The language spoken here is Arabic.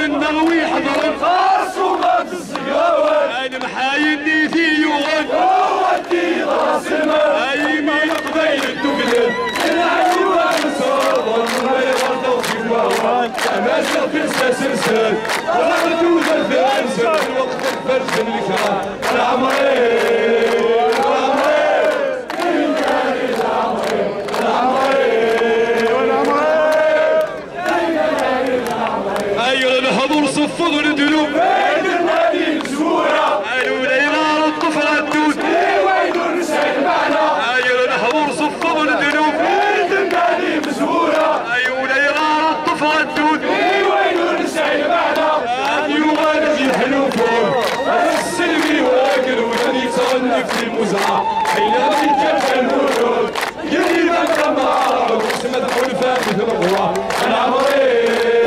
النغوي حضر خاصومات الصقاوات انا محايلني في يوغن ودي راس المال اي مين قبيل الدقلب العيوة مصابة ما يغلطوا في الوهوان اماسة في السلسل وغلطوا الفرسل وقت الفرس الكرام العمرين صفوا الدلوب وين النادي مسورة قالوا لي نار الطفل الدود وين نسعد معنا ايوا الحضور صفوا الدلوب وين النادي مسورة ايوا لي نار الطفل الدود وين نسعد معنا ايوا نجي حلوفون السلمي واكل وجدي تصنف في المزرعة حينما يتجمع الورود يجي بنت معارض اسمه الفاتح الغوا العمرين